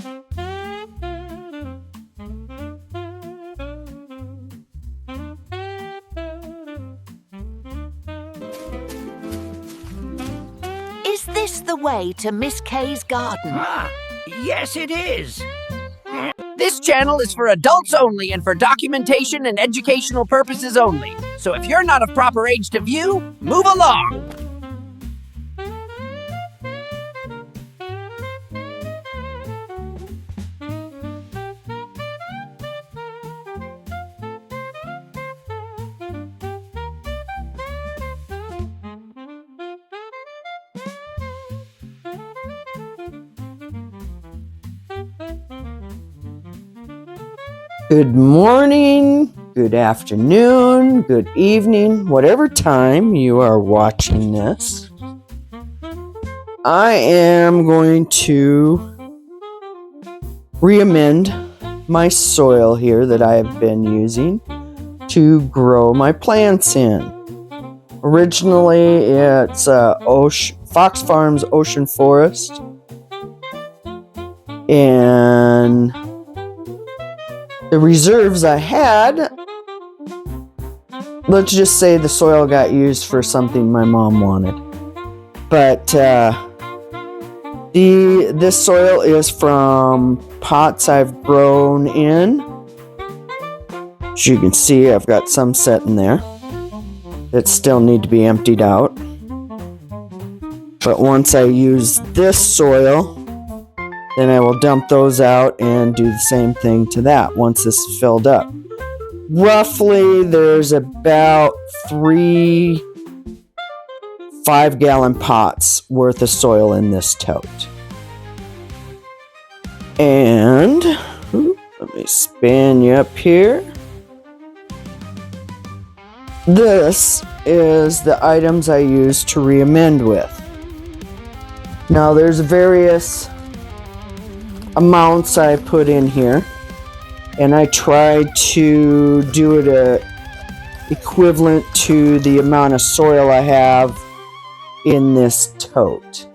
Is this the way to Miss Kay's garden? Ah, yes it is. This channel is for adults only and for documentation and educational purposes only. So if you're not of proper age to view, move along. Good morning, good afternoon, good evening, whatever time you are watching this. I am going to re-amend my soil here that I have been using to grow my plants in. Originally, it's Fox Farms Ocean Forest, and the reserves I had, let's just say the soil got used for something my mom wanted. But this soil is from pots I've grown in. As you can see, I've got some set in there that still need to be emptied out. But once I use this soil, then I will dump those out and do the same thing to that once this is filled up. Roughly, there's about 3 5-gallon pots worth of soil in this tote. And let me span you up here. This is the items I use to re-amend with. Now, there's various amounts I put in here, and I try to do it equivalent to the amount of soil I have in this tote.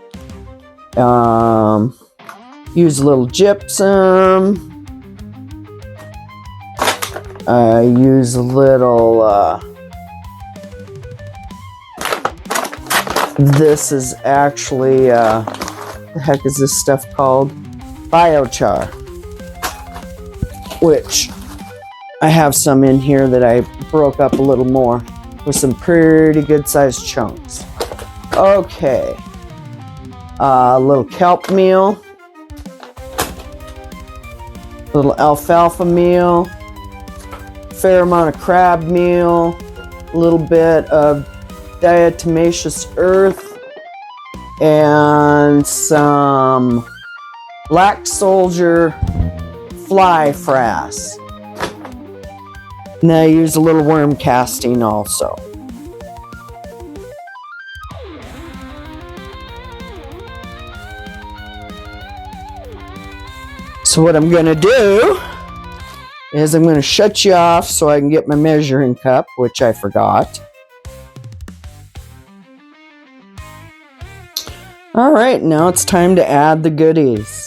Use a little gypsum. I use a little this is actually what the heck is this stuff called? Biochar, which I have some in here that I broke up a little more with some pretty good sized chunks. Okay, a little kelp meal, little alfalfa meal, fair amount of crab meal, a little bit of diatomaceous earth, and some Black Soldier fly frass. And I use a little worm casting also. So what I'm going to do is I'm going to shut you off so I can get my measuring cup, which I forgot. All right, now it's time to add the goodies.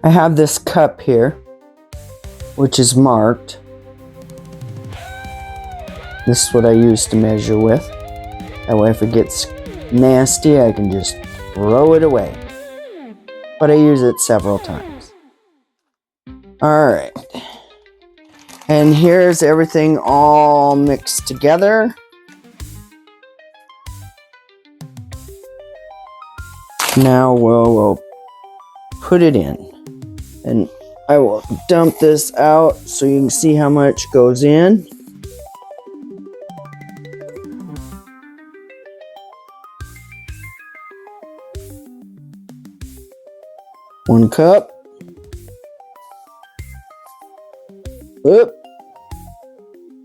I have this cup here, which is marked. This is what I use to measure with. That way if it gets nasty, I can just throw it away. But I use it several times. All right. And here's everything all mixed together. Now we'll put it in. And I will dump this out so you can see how much goes in. One cup. Oop.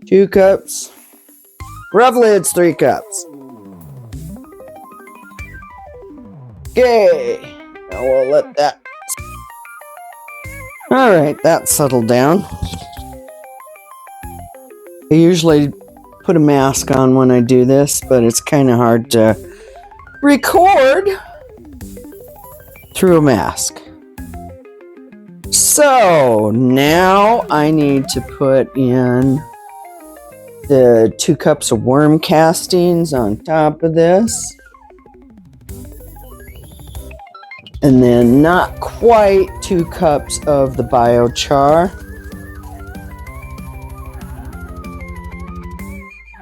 2 cups. Roughly it's 3 cups. Okay. Now we'll let that. Alright, that's settled down. I usually put a mask on when I do this, but it's kind of hard to record through a mask. So now I need to put in the 2 cups of worm castings on top of this. And then not quite 2 cups of the biochar.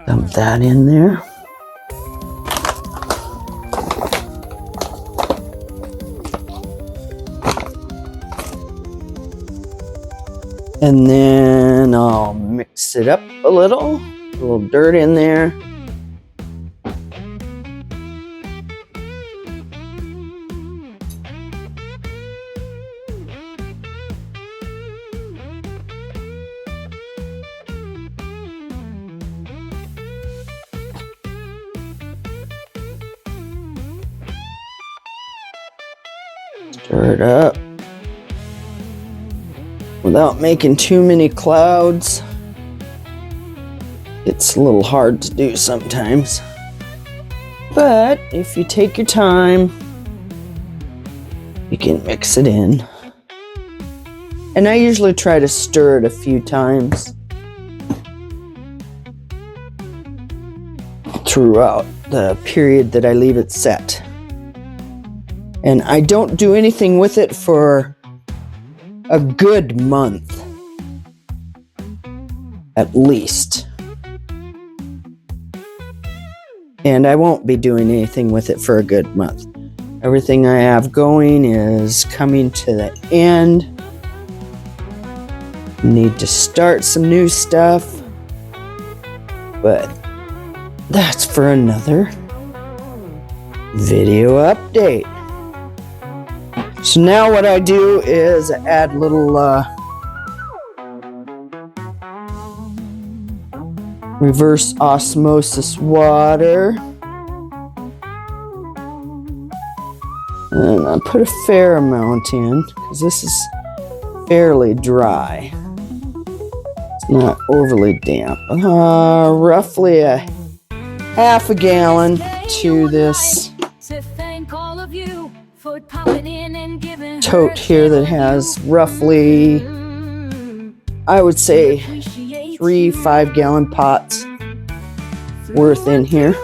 Dump that in there. And then I'll mix it up a little dirt in there. Stir it up without making too many clouds. It's a little hard to do sometimes, but if you take your time, you can mix it in. And I usually try to stir it a few times throughout the period that I leave it set. And I don't do anything with it for a good month, at least. And I won't be doing anything with it for a good month. Everything I have going is coming to the end. Need to start some new stuff, but that's for another video update. So now what I do is add little reverse osmosis water. And I put a fair amount in because this is fairly dry. It's not overly damp. Roughly a half a gallon to this tote here that has roughly, I would say, 3 5-gallon pots worth in here.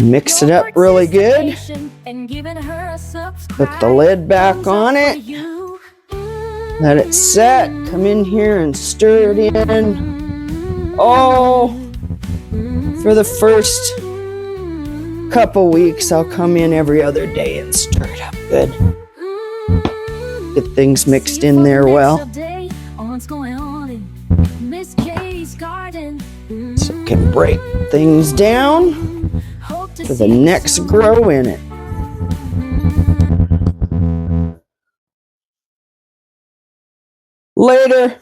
Mix it up really good. Put the lid back on it. Let it set. Come in here and stir it in. Oh, for the first couple weeks, I'll come in every other day and stir it up good. Get things mixed in there well. So it can break things down for the next grow in it. Later.